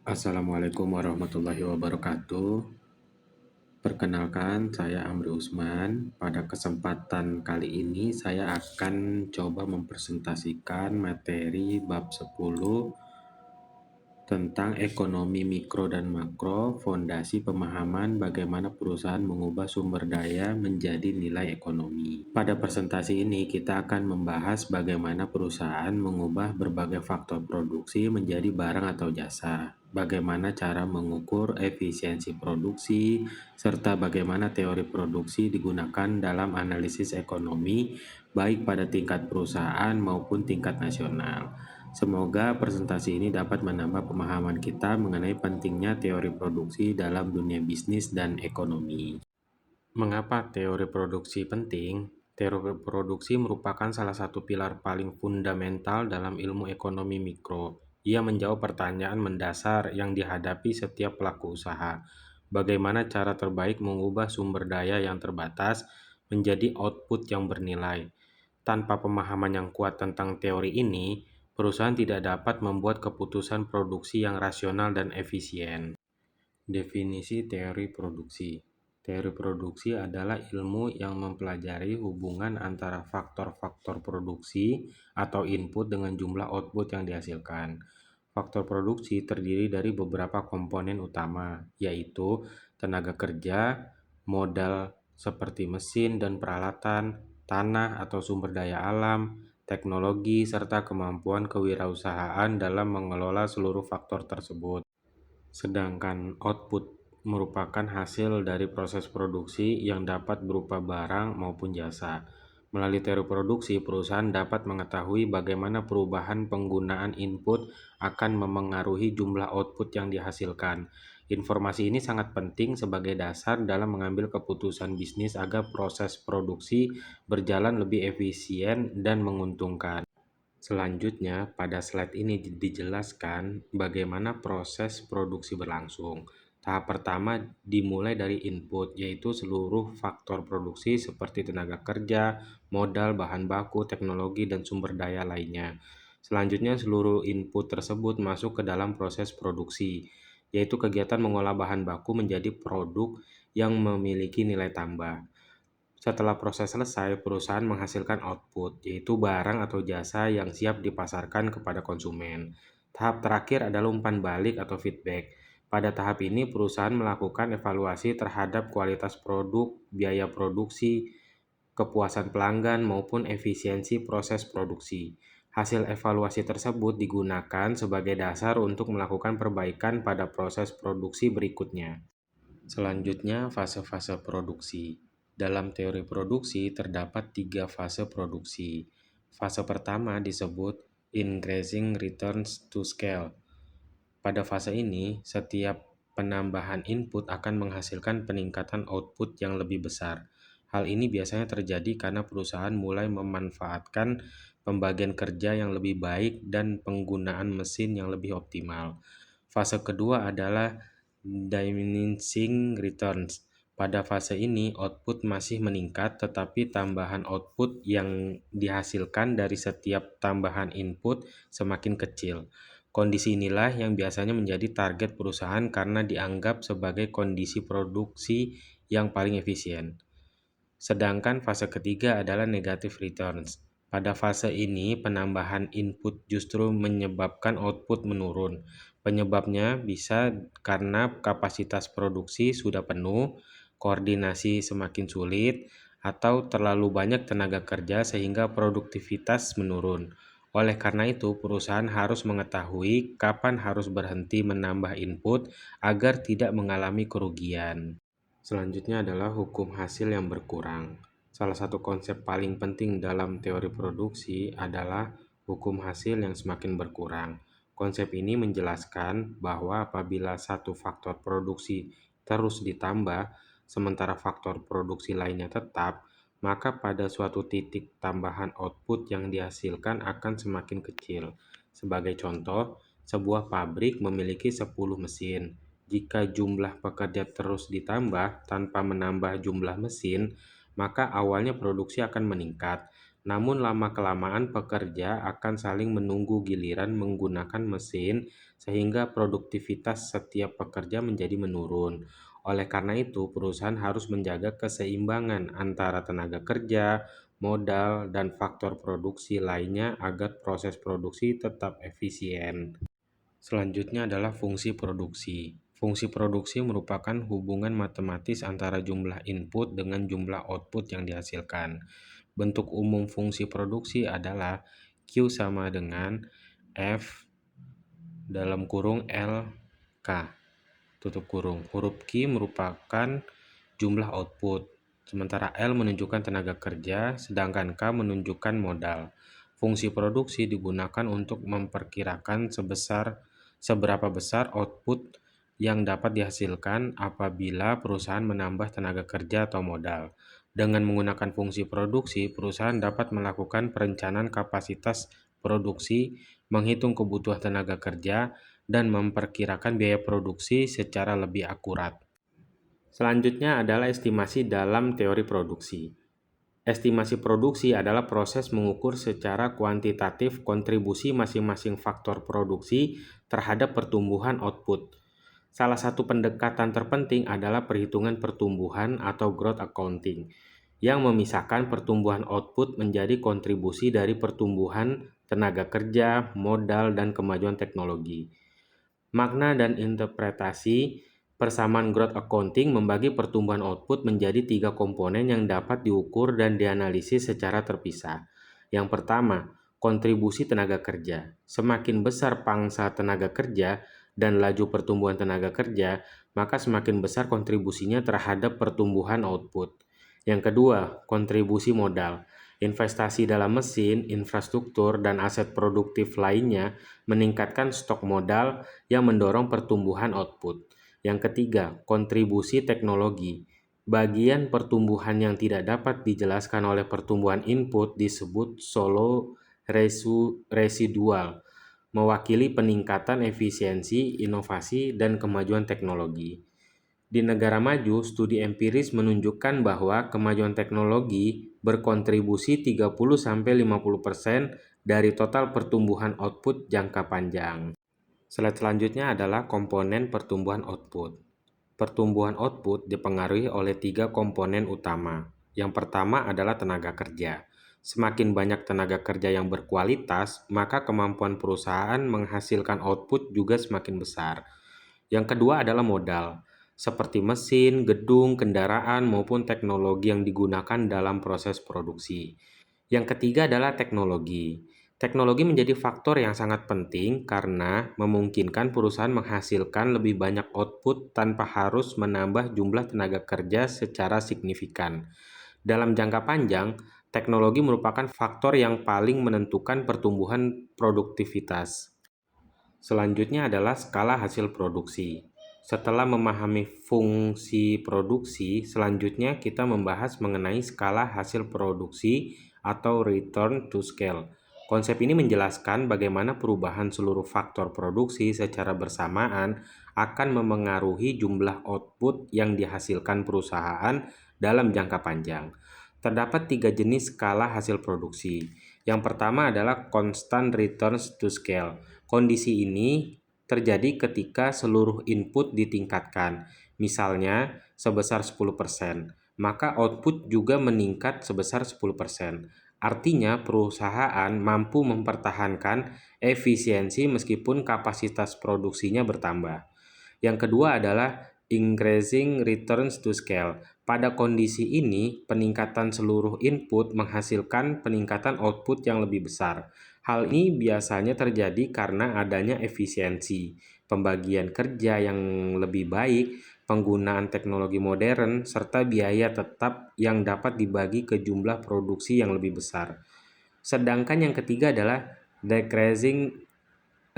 Assalamualaikum warahmatullahi wabarakatuh. Perkenalkan, saya Amri Usman. Pada kesempatan kali ini, saya akan coba mempresentasikan materi bab 10 tentang ekonomi mikro dan makro, fondasi pemahaman bagaimana perusahaan mengubah sumber daya menjadi nilai ekonomi. Pada presentasi ini, kita akan membahas bagaimana perusahaan mengubah berbagai faktor produksi menjadi barang atau jasa, bagaimana cara mengukur efisiensi produksi, serta bagaimana teori produksi digunakan dalam analisis ekonomi, baik pada tingkat perusahaan maupun tingkat nasional. Semoga presentasi ini dapat menambah pemahaman kita mengenai pentingnya teori produksi dalam dunia bisnis dan ekonomi. Mengapa teori produksi penting? Teori produksi merupakan salah satu pilar paling fundamental dalam ilmu ekonomi mikro. Ia menjawab pertanyaan mendasar yang dihadapi setiap pelaku usaha. Bagaimana cara terbaik mengubah sumber daya yang terbatas menjadi output yang bernilai? Tanpa pemahaman yang kuat tentang teori ini, perusahaan tidak dapat membuat keputusan produksi yang rasional dan efisien. Definisi teori produksi. Teori produksi adalah ilmu yang mempelajari hubungan antara faktor-faktor produksi atau input dengan jumlah output yang dihasilkan. Faktor produksi terdiri dari beberapa komponen utama, yaitu tenaga kerja, modal seperti mesin dan peralatan, tanah atau sumber daya alam, teknologi, serta kemampuan kewirausahaan dalam mengelola seluruh faktor tersebut. Sedangkan output merupakan hasil dari proses produksi yang dapat berupa barang maupun jasa. Melalui teori produksi, perusahaan dapat mengetahui bagaimana perubahan penggunaan input akan memengaruhi jumlah output yang dihasilkan. Informasi ini sangat penting sebagai dasar dalam mengambil keputusan bisnis agar proses produksi berjalan lebih efisien dan menguntungkan. Selanjutnya, pada slide ini dijelaskan bagaimana proses produksi berlangsung. Tahap pertama dimulai dari input, yaitu seluruh faktor produksi seperti tenaga kerja, modal, bahan baku, teknologi, dan sumber daya lainnya. Selanjutnya, seluruh input tersebut masuk ke dalam proses produksi, yaitu kegiatan mengolah bahan baku menjadi produk yang memiliki nilai tambah. Setelah proses selesai, perusahaan menghasilkan output, yaitu barang atau jasa yang siap dipasarkan kepada konsumen. Tahap terakhir adalah umpan balik atau feedback. Pada tahap ini, perusahaan melakukan evaluasi terhadap kualitas produk, biaya produksi, kepuasan pelanggan, maupun efisiensi proses produksi. Hasil evaluasi tersebut digunakan sebagai dasar untuk melakukan perbaikan pada proses produksi berikutnya. Selanjutnya, fase-fase produksi. Dalam teori produksi terdapat 3 fase produksi. Fase pertama disebut increasing returns to scale. Pada fase ini, setiap penambahan input akan menghasilkan peningkatan output yang lebih besar. Hal ini biasanya terjadi karena perusahaan mulai memanfaatkan pembagian kerja yang lebih baik dan penggunaan mesin yang lebih optimal. Fase kedua adalah diminishing returns. Pada fase ini, output masih meningkat, tetapi tambahan output yang dihasilkan dari setiap tambahan input semakin kecil. Kondisi inilah yang biasanya menjadi target perusahaan karena dianggap sebagai kondisi produksi yang paling efisien. Sedangkan fase ketiga adalah negative returns. Pada fase ini, penambahan input justru menyebabkan output menurun. Penyebabnya bisa karena kapasitas produksi sudah penuh, koordinasi semakin sulit, atau terlalu banyak tenaga kerja sehingga produktivitas menurun. Oleh karena itu, perusahaan harus mengetahui kapan harus berhenti menambah input agar tidak mengalami kerugian. Selanjutnya adalah hukum hasil yang berkurang. Salah satu konsep paling penting dalam teori produksi adalah hukum hasil yang semakin berkurang. Konsep ini menjelaskan bahwa apabila satu faktor produksi terus ditambah, sementara faktor produksi lainnya tetap, maka pada suatu titik tambahan output yang dihasilkan akan semakin kecil. Sebagai contoh, sebuah pabrik memiliki 10 mesin. Jika jumlah pekerja terus ditambah tanpa menambah jumlah mesin, maka awalnya produksi akan meningkat. Namun lama-kelamaan pekerja akan saling menunggu giliran menggunakan mesin sehingga produktivitas setiap pekerja menjadi menurun. Oleh karena itu, perusahaan harus menjaga keseimbangan antara tenaga kerja, modal, dan faktor produksi lainnya agar proses produksi tetap efisien. Selanjutnya adalah fungsi produksi. Fungsi produksi merupakan hubungan matematis antara jumlah input dengan jumlah output yang dihasilkan. Bentuk umum fungsi produksi adalah Q sama dengan F dalam kurung L K tutup kurung. Huruf Q merupakan jumlah output, sementara L menunjukkan tenaga kerja, sedangkan K menunjukkan modal. Fungsi produksi digunakan untuk memperkirakan seberapa besar output yang dapat dihasilkan apabila perusahaan menambah tenaga kerja atau modal. Dengan menggunakan fungsi produksi, perusahaan dapat melakukan perencanaan kapasitas produksi, menghitung kebutuhan tenaga kerja, dan memperkirakan biaya produksi secara lebih akurat. Selanjutnya adalah estimasi dalam teori produksi. Estimasi produksi adalah proses mengukur secara kuantitatif kontribusi masing-masing faktor produksi terhadap pertumbuhan output. Salah satu pendekatan terpenting adalah perhitungan pertumbuhan atau growth accounting, yang memisahkan pertumbuhan output menjadi kontribusi dari pertumbuhan tenaga kerja, modal, dan kemajuan teknologi. Makna dan interpretasi persamaan growth accounting membagi pertumbuhan output menjadi 3 komponen yang dapat diukur dan dianalisis secara terpisah. Yang pertama, kontribusi tenaga kerja. Semakin besar pangsa tenaga kerja dan laju pertumbuhan tenaga kerja, maka semakin besar kontribusinya terhadap pertumbuhan output. Yang kedua, kontribusi modal. Investasi dalam mesin, infrastruktur, dan aset produktif lainnya meningkatkan stok modal yang mendorong pertumbuhan output. Yang ketiga, kontribusi teknologi. Bagian pertumbuhan yang tidak dapat dijelaskan oleh pertumbuhan input disebut solo residual, mewakili peningkatan efisiensi, inovasi, dan kemajuan teknologi. Di negara maju, studi empiris menunjukkan bahwa kemajuan teknologi berkontribusi 30-50% dari total pertumbuhan output jangka panjang. Slide selanjutnya adalah komponen pertumbuhan output. Pertumbuhan output dipengaruhi oleh 3 komponen utama. Yang pertama adalah tenaga kerja. Semakin banyak tenaga kerja yang berkualitas, maka kemampuan perusahaan menghasilkan output juga semakin besar. Yang kedua adalah modal, seperti mesin, gedung, kendaraan, maupun teknologi yang digunakan dalam proses produksi. Yang ketiga adalah teknologi. Teknologi menjadi faktor yang sangat penting karena memungkinkan perusahaan menghasilkan lebih banyak output tanpa harus menambah jumlah tenaga kerja secara signifikan. Dalam jangka panjang, teknologi merupakan faktor yang paling menentukan pertumbuhan produktivitas. Selanjutnya adalah skala hasil produksi. Setelah memahami fungsi produksi, selanjutnya kita membahas mengenai skala hasil produksi atau return to scale. Konsep ini menjelaskan bagaimana perubahan seluruh faktor produksi secara bersamaan akan memengaruhi jumlah output yang dihasilkan perusahaan dalam jangka panjang. Terdapat 3 jenis skala hasil produksi. Yang pertama adalah constant returns to scale. Kondisi ini terjadi ketika seluruh input ditingkatkan, misalnya sebesar 10%, maka output juga meningkat sebesar 10%. Artinya perusahaan mampu mempertahankan efisiensi meskipun kapasitas produksinya bertambah. Yang kedua adalah increasing returns to scale. Pada kondisi ini, peningkatan seluruh input menghasilkan peningkatan output yang lebih besar. Hal ini biasanya terjadi karena adanya efisiensi, pembagian kerja yang lebih baik, penggunaan teknologi modern, serta biaya tetap yang dapat dibagi ke jumlah produksi yang lebih besar. Sedangkan yang ketiga adalah decreasing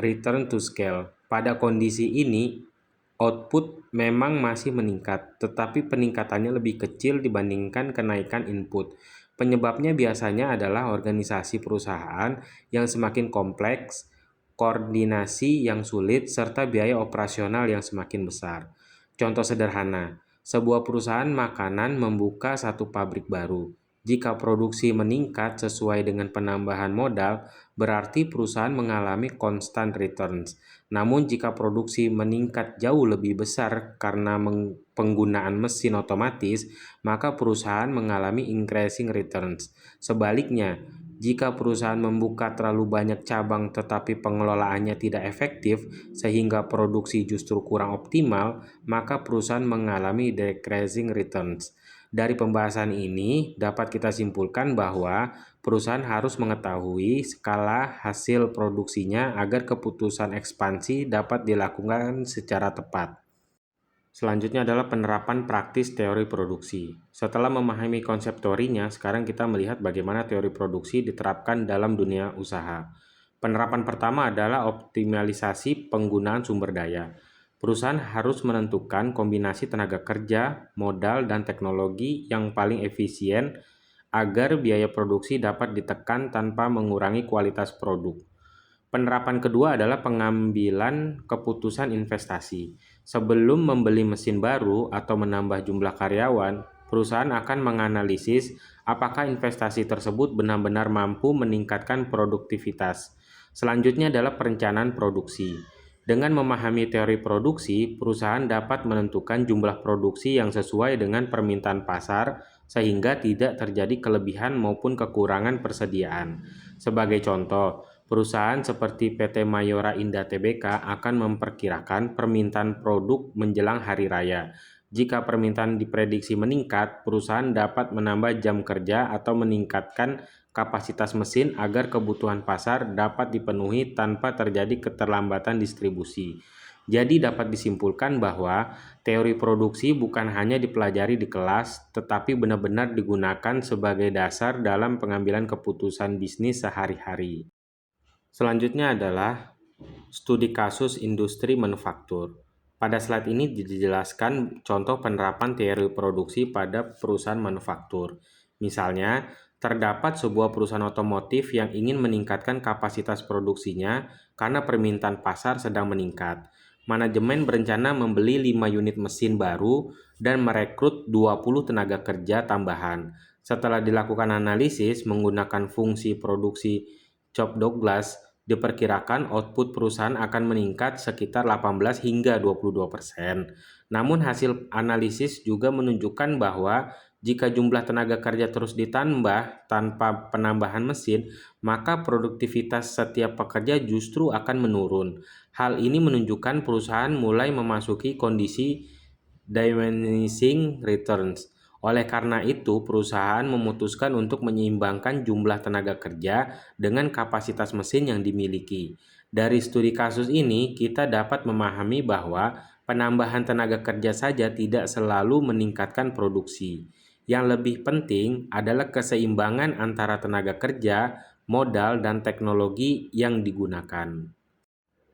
return to scale. Pada kondisi ini, output memang masih meningkat, tetapi peningkatannya lebih kecil dibandingkan kenaikan input. Penyebabnya biasanya adalah organisasi perusahaan yang semakin kompleks, koordinasi yang sulit, serta biaya operasional yang semakin besar. Contoh sederhana, sebuah perusahaan makanan membuka satu pabrik baru. Jika produksi meningkat sesuai dengan penambahan modal, berarti perusahaan mengalami constant returns. Namun jika produksi meningkat jauh lebih besar karena penggunaan mesin otomatis, maka perusahaan mengalami increasing returns. Sebaliknya, jika perusahaan membuka terlalu banyak cabang tetapi pengelolaannya tidak efektif sehingga produksi justru kurang optimal, maka perusahaan mengalami decreasing returns. Dari pembahasan ini dapat kita simpulkan bahwa perusahaan harus mengetahui skala hasil produksinya agar keputusan ekspansi dapat dilakukan secara tepat. Selanjutnya adalah penerapan praktis teori produksi. Setelah memahami konsep teorinya, sekarang kita melihat bagaimana teori produksi diterapkan dalam dunia usaha. Penerapan pertama adalah optimalisasi penggunaan sumber daya. Perusahaan harus menentukan kombinasi tenaga kerja, modal, dan teknologi yang paling efisien agar biaya produksi dapat ditekan tanpa mengurangi kualitas produk. Penerapan kedua adalah pengambilan keputusan investasi. Sebelum membeli mesin baru atau menambah jumlah karyawan, perusahaan akan menganalisis apakah investasi tersebut benar-benar mampu meningkatkan produktivitas. Selanjutnya adalah perencanaan produksi. Dengan memahami teori produksi, perusahaan dapat menentukan jumlah produksi yang sesuai dengan permintaan pasar sehingga tidak terjadi kelebihan maupun kekurangan persediaan. Sebagai contoh, perusahaan seperti PT Mayora Indah Tbk akan memperkirakan permintaan produk menjelang hari raya. Jika permintaan diprediksi meningkat, perusahaan dapat menambah jam kerja atau meningkatkan kapasitas mesin agar kebutuhan pasar dapat dipenuhi tanpa terjadi keterlambatan distribusi. Jadi dapat disimpulkan bahwa teori produksi bukan hanya dipelajari di kelas, tetapi benar-benar digunakan sebagai dasar dalam pengambilan keputusan bisnis sehari-hari. Selanjutnya adalah studi kasus industri manufaktur. Pada slide ini dijelaskan contoh penerapan teori produksi pada perusahaan manufaktur. Misalnya, terdapat sebuah perusahaan otomotif yang ingin meningkatkan kapasitas produksinya karena permintaan pasar sedang meningkat. Manajemen berencana membeli 5 unit mesin baru dan merekrut 20 tenaga kerja tambahan. Setelah dilakukan analisis menggunakan fungsi produksi Cobb Douglas, diperkirakan output perusahaan akan meningkat sekitar 18 hingga 22%. Namun hasil analisis juga menunjukkan bahwa jika jumlah tenaga kerja terus ditambah tanpa penambahan mesin, maka produktivitas setiap pekerja justru akan menurun. Hal ini menunjukkan perusahaan mulai memasuki kondisi diminishing returns. Oleh karena itu, perusahaan memutuskan untuk menyeimbangkan jumlah tenaga kerja dengan kapasitas mesin yang dimiliki. Dari studi kasus ini, kita dapat memahami bahwa penambahan tenaga kerja saja tidak selalu meningkatkan produksi. Yang lebih penting adalah keseimbangan antara tenaga kerja, modal, dan teknologi yang digunakan.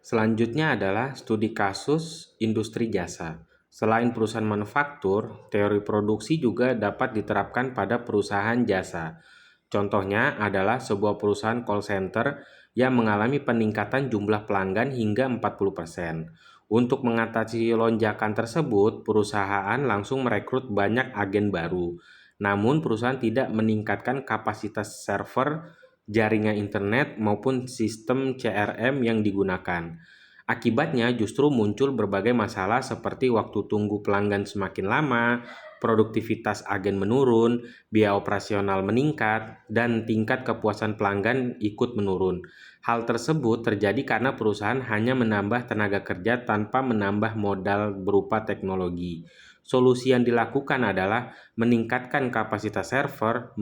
Selanjutnya adalah studi kasus industri jasa. Selain perusahaan manufaktur, teori produksi juga dapat diterapkan pada perusahaan jasa. Contohnya adalah sebuah perusahaan call center yang mengalami peningkatan jumlah pelanggan hingga 40%. Untuk mengatasi lonjakan tersebut, perusahaan langsung merekrut banyak agen baru. Namun perusahaan tidak meningkatkan kapasitas server, jaringan internet maupun sistem CRM yang digunakan. Akibatnya justru muncul berbagai masalah seperti waktu tunggu pelanggan semakin lama, produktivitas agen menurun, biaya operasional meningkat, dan tingkat kepuasan pelanggan ikut menurun. Hal tersebut terjadi karena perusahaan hanya menambah tenaga kerja tanpa menambah modal berupa teknologi. Solusi yang dilakukan adalah meningkatkan kapasitas server,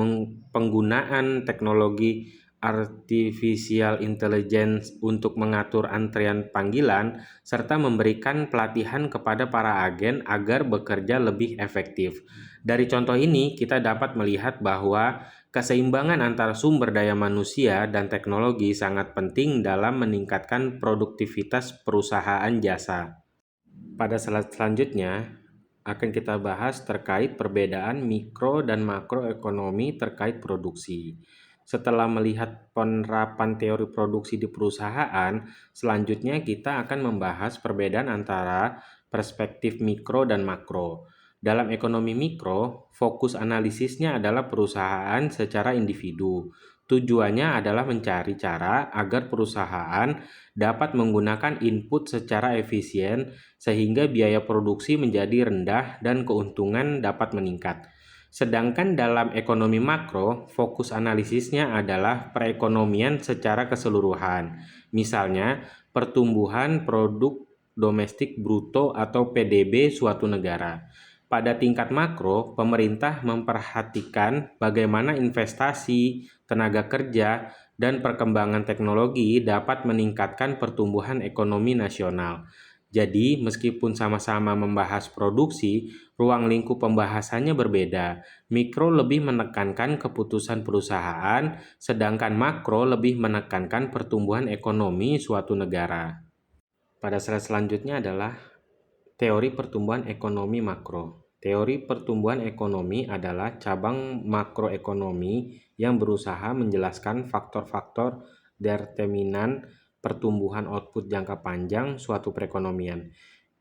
penggunaan teknologi artificial intelligence untuk mengatur antrian panggilan, serta memberikan pelatihan kepada para agen agar bekerja lebih efektif. Dari contoh ini, kita dapat melihat bahwa keseimbangan antara sumber daya manusia dan teknologi sangat penting dalam meningkatkan produktivitas perusahaan jasa. Pada slide selanjutnya, akan kita bahas terkait perbedaan mikro dan makroekonomi terkait produksi. Setelah melihat penerapan teori produksi di perusahaan, selanjutnya kita akan membahas perbedaan antara perspektif mikro dan makro. Dalam ekonomi mikro, fokus analisisnya adalah perusahaan secara individu. Tujuannya adalah mencari cara agar perusahaan dapat menggunakan input secara efisien sehingga biaya produksi menjadi rendah dan keuntungan dapat meningkat. Sedangkan dalam ekonomi makro, fokus analisisnya adalah perekonomian secara keseluruhan. Misalnya, pertumbuhan produk domestik bruto atau PDB suatu negara. Pada tingkat makro, pemerintah memperhatikan bagaimana investasi, tenaga kerja, dan perkembangan teknologi dapat meningkatkan pertumbuhan ekonomi nasional. Jadi, meskipun sama-sama membahas produksi, ruang lingkup pembahasannya berbeda. Mikro lebih menekankan keputusan perusahaan, sedangkan makro lebih menekankan pertumbuhan ekonomi suatu negara. Pada slide selanjutnya adalah teori pertumbuhan ekonomi makro. Teori pertumbuhan ekonomi adalah cabang makroekonomi yang berusaha menjelaskan faktor-faktor determinan pertumbuhan output jangka panjang suatu perekonomian.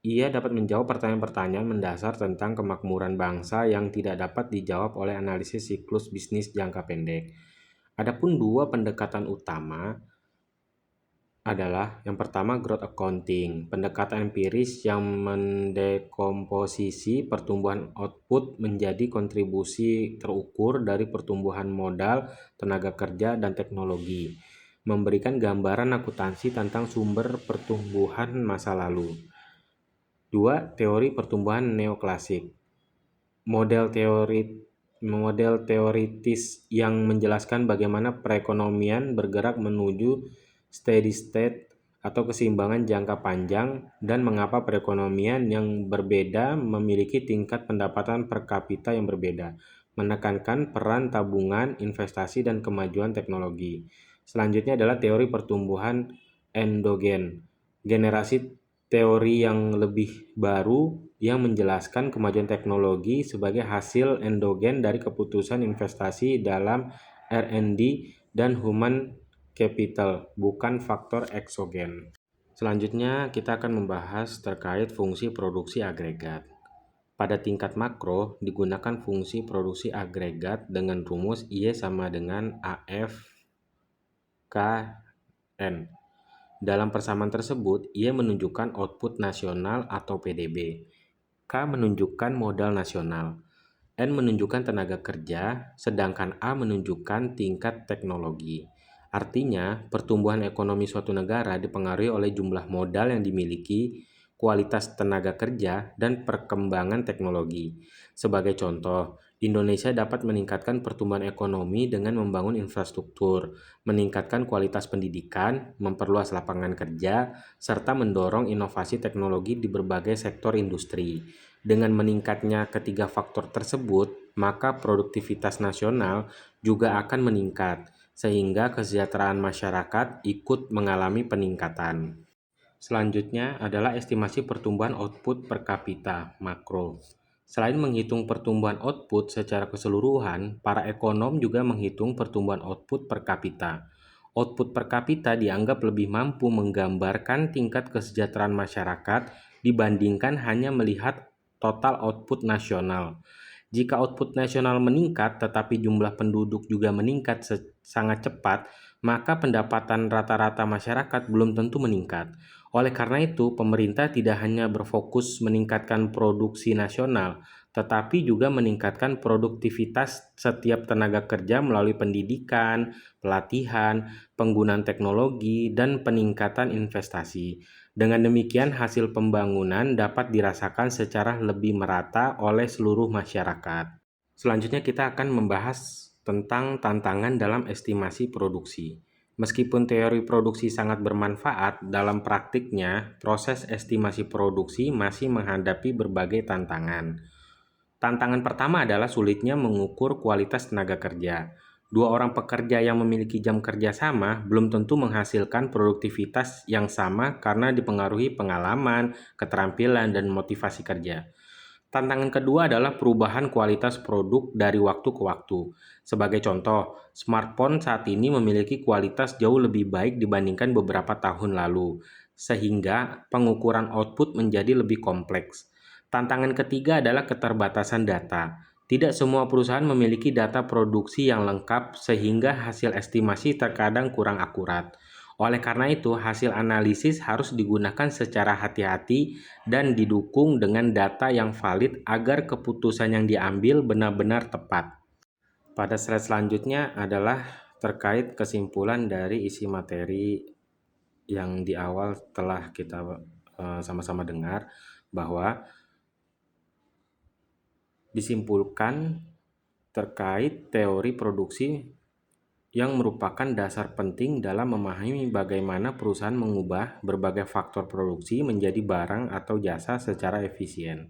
Ia dapat menjawab pertanyaan-pertanyaan mendasar tentang kemakmuran bangsa yang tidak dapat dijawab oleh analisis siklus bisnis jangka pendek. Adapun dua pendekatan utama adalah yang pertama growth accounting, pendekatan empiris yang mendekomposisi pertumbuhan output menjadi kontribusi terukur dari pertumbuhan modal, tenaga kerja, dan teknologi, memberikan gambaran akuntansi tentang sumber pertumbuhan masa lalu. 2. Teori pertumbuhan neoklasik, model teoritis yang menjelaskan bagaimana perekonomian bergerak menuju steady state atau keseimbangan jangka panjang dan mengapa perekonomian yang berbeda memiliki tingkat pendapatan per kapita yang berbeda, menekankan peran tabungan, investasi, dan kemajuan teknologi. Selanjutnya adalah teori pertumbuhan endogen, generasi teori yang lebih baru yang menjelaskan kemajuan teknologi sebagai hasil endogen dari keputusan investasi dalam R&D dan human capital, bukan faktor eksogen. Selanjutnya kita akan membahas terkait fungsi produksi agregat. Pada tingkat makro digunakan fungsi produksi agregat dengan rumus I sama dengan AF KN. Dalam persamaan tersebut, ia menunjukkan output nasional atau PDB. K menunjukkan modal nasional. N menunjukkan tenaga kerja, sedangkan A menunjukkan tingkat teknologi. Artinya, pertumbuhan ekonomi suatu negara dipengaruhi oleh jumlah modal yang dimiliki, kualitas tenaga kerja, dan perkembangan teknologi. Sebagai contoh, Indonesia dapat meningkatkan pertumbuhan ekonomi dengan membangun infrastruktur, meningkatkan kualitas pendidikan, memperluas lapangan kerja, serta mendorong inovasi teknologi di berbagai sektor industri. Dengan meningkatnya ketiga faktor tersebut, maka produktivitas nasional juga akan meningkat, sehingga kesejahteraan masyarakat ikut mengalami peningkatan. Selanjutnya adalah estimasi pertumbuhan output per kapita makro. Selain menghitung pertumbuhan output secara keseluruhan, para ekonom juga menghitung pertumbuhan output per kapita. Output per kapita dianggap lebih mampu menggambarkan tingkat kesejahteraan masyarakat dibandingkan hanya melihat total output nasional. Jika output nasional meningkat tetapi jumlah penduduk juga meningkat sangat cepat, maka pendapatan rata-rata masyarakat belum tentu meningkat. Oleh karena itu, pemerintah tidak hanya berfokus meningkatkan produksi nasional, tetapi juga meningkatkan produktivitas setiap tenaga kerja melalui pendidikan, pelatihan, penggunaan teknologi, dan peningkatan investasi. Dengan demikian, hasil pembangunan dapat dirasakan secara lebih merata oleh seluruh masyarakat. Selanjutnya kita akan membahas tentang tantangan dalam estimasi produksi. Meskipun teori produksi sangat bermanfaat, dalam praktiknya proses estimasi produksi masih menghadapi berbagai tantangan. Tantangan pertama adalah sulitnya mengukur kualitas tenaga kerja. Dua orang pekerja yang memiliki jam kerja sama belum tentu menghasilkan produktivitas yang sama karena dipengaruhi pengalaman, keterampilan, dan motivasi kerja. Tantangan kedua adalah perubahan kualitas produk dari waktu ke waktu. Sebagai contoh, smartphone saat ini memiliki kualitas jauh lebih baik dibandingkan beberapa tahun lalu, sehingga pengukuran output menjadi lebih kompleks. Tantangan ketiga adalah keterbatasan data. Tidak semua perusahaan memiliki data produksi yang lengkap sehingga hasil estimasi terkadang kurang akurat. Oleh karena itu, hasil analisis harus digunakan secara hati-hati dan didukung dengan data yang valid agar keputusan yang diambil benar-benar tepat. Pada slide selanjutnya adalah terkait kesimpulan dari isi materi yang di awal telah kita sama-sama dengar, bahwa disimpulkan terkait teori produksi yang merupakan dasar penting dalam memahami bagaimana perusahaan mengubah berbagai faktor produksi menjadi barang atau jasa secara efisien.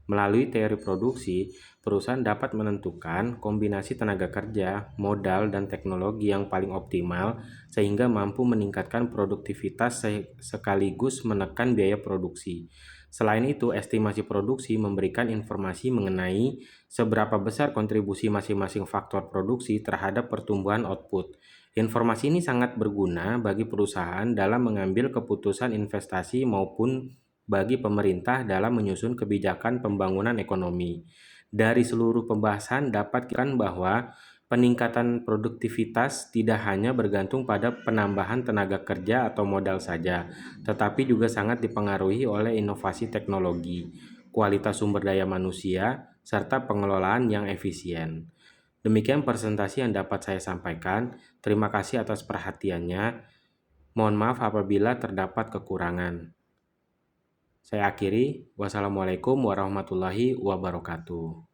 Melalui teori produksi, perusahaan dapat menentukan kombinasi tenaga kerja, modal, dan teknologi yang paling optimal sehingga mampu meningkatkan produktivitas sekaligus menekan biaya produksi. Selain itu, estimasi produksi memberikan informasi mengenai seberapa besar kontribusi masing-masing faktor produksi terhadap pertumbuhan output. Informasi ini sangat berguna bagi perusahaan dalam mengambil keputusan investasi maupun bagi pemerintah dalam menyusun kebijakan pembangunan ekonomi. Dari seluruh pembahasan dapat dikatakan bahwa peningkatan produktivitas tidak hanya bergantung pada penambahan tenaga kerja atau modal saja, tetapi juga sangat dipengaruhi oleh inovasi teknologi, kualitas sumber daya manusia, serta pengelolaan yang efisien. Demikian presentasi yang dapat saya sampaikan. Terima kasih atas perhatiannya. Mohon maaf apabila terdapat kekurangan. Saya akhiri. Wassalamualaikum warahmatullahi wabarakatuh.